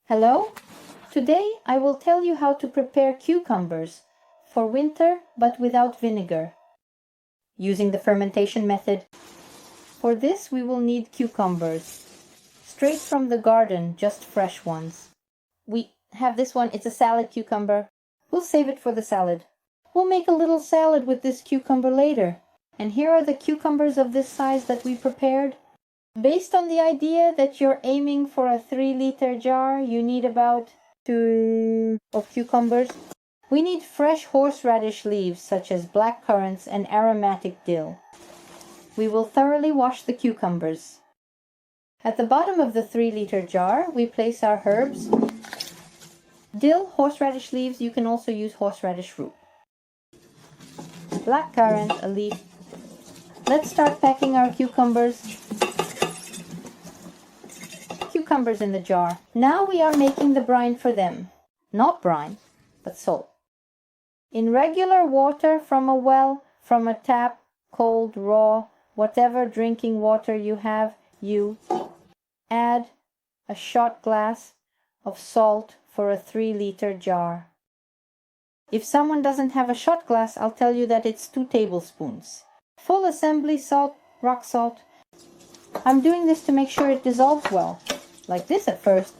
Hello? Today I will tell you how to prepare cucumbers for winter but without vinegar, using the fermentation method. For this we will need cucumbers, straight from the garden, just fresh ones. We have this one, it's a salad cucumber. We'll save it for the salad. We'll make a little salad with this cucumber later. And here are the cucumbers of this size that we prepared. Based on the idea that you're aiming for a 3-liter jar, you need about 2 of cucumbers. We need fresh horseradish leaves such as black currants and aromatic dill. We will thoroughly wash the cucumbers. At the bottom of the 3-liter jar, we place our herbs. Dill, horseradish leaves, you can also use horseradish root. Black currant, a leaf. Let's start packing our cucumbers. Cucumbers in the jar. Now we are making the brine for them. Not brine, but salt. In regular water from a well, from a tap, cold, raw, whatever drinking water you have, you add a shot glass of salt for a 3-liter jar. If someone doesn't have a shot glass, I'll tell you that it's 2 tablespoons. Full assembly salt, rock salt. I'm doing this to make sure it dissolves well, like this at first.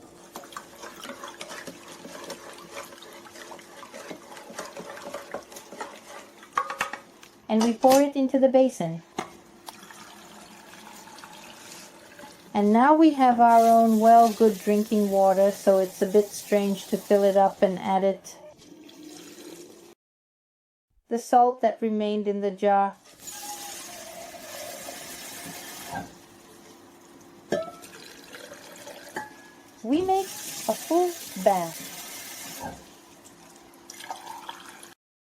And we pour it into the basin. And now we have our own good drinking water, so it's a bit strange to fill it up and add it. The salt that remained in the jar. We make a full bath.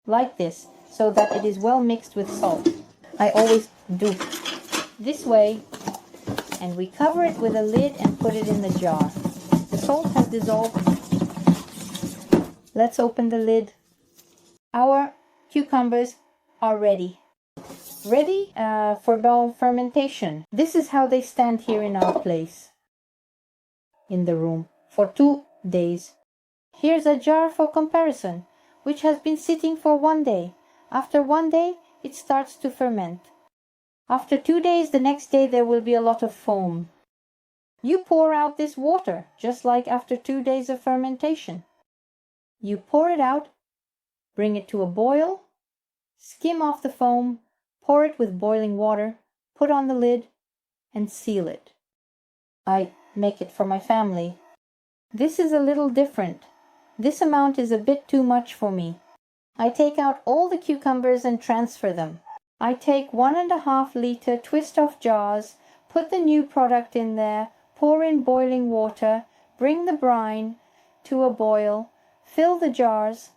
Like this, so that it is well mixed with salt. I always do this way, and we cover it with a lid and put it in the jar. The salt has dissolved. Let's open the lid. Our cucumbers are ready. Ready for fermentation. This is how they stand here in our place. In the room for 2 days. Here's a jar for comparison, which has been sitting for 1 day. After 1 day, it starts to ferment. After 2 days, the next day there will be a lot of foam. You pour out this water, just like after 2 days of fermentation. You pour it out, bring it to a boil, skim off the foam, pour it with boiling water, put on the lid, and seal it. I make it for my family. This is a little different. This amount is a bit too much for me. I take out all the cucumbers and transfer them. I take 1.5-liter twist-off jars, put the new product in there, pour in boiling water, bring the brine to a boil, fill the jars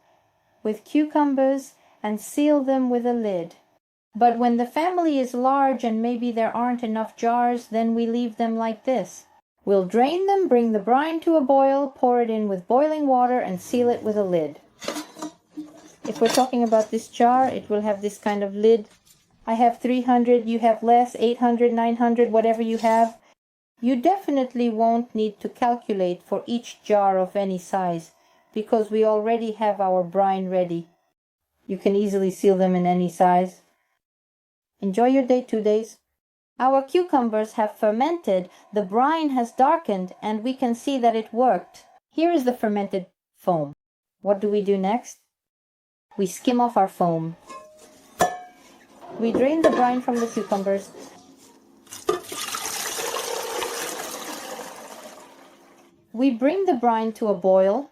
with cucumbers and seal them with a lid. But when the family is large and maybe there aren't enough jars, then we leave them like this. We'll drain them, bring the brine to a boil, pour it in with boiling water and seal it with a lid. If we're talking about this jar, it will have this kind of lid. I have 300, you have less, 800, 900, whatever you have. You definitely won't need to calculate for each jar of any size, because we already have our brine ready. You can easily seal them in any size. Enjoy your day, 2 days. Our cucumbers have fermented, the brine has darkened, and we can see that it worked. Here is the fermented foam. What do we do next? We skim off our foam. We drain the brine from the cucumbers. We bring the brine to a boil.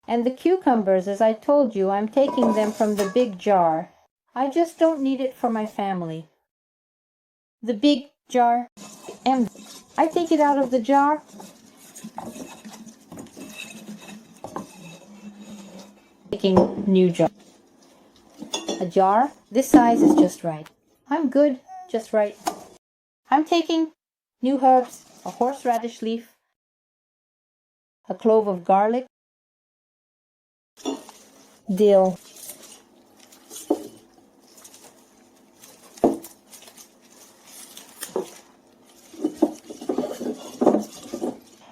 And the cucumbers, as I told you, I'm taking them from the big jar. I just don't need it for my family. The big jar, and I take it out of the jar. Taking new jar. A jar, this size is just right. I'm good, just right. I'm taking new herbs, a horseradish leaf, a clove of garlic, dill,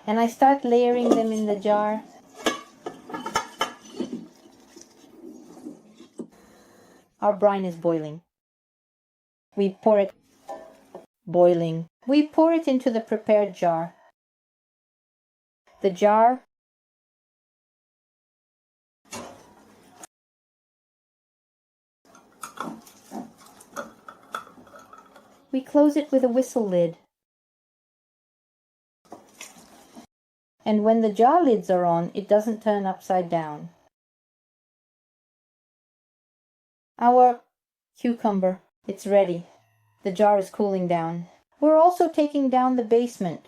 And I start layering them in the jar. Our brine is boiling. We pour it boiling. We pour it into the prepared jar. The jar we close it with a whistle lid. And when the jar lids are on, it doesn't turn upside down. Our cucumber, it's ready. The jar is cooling down. We're also taking down the basement.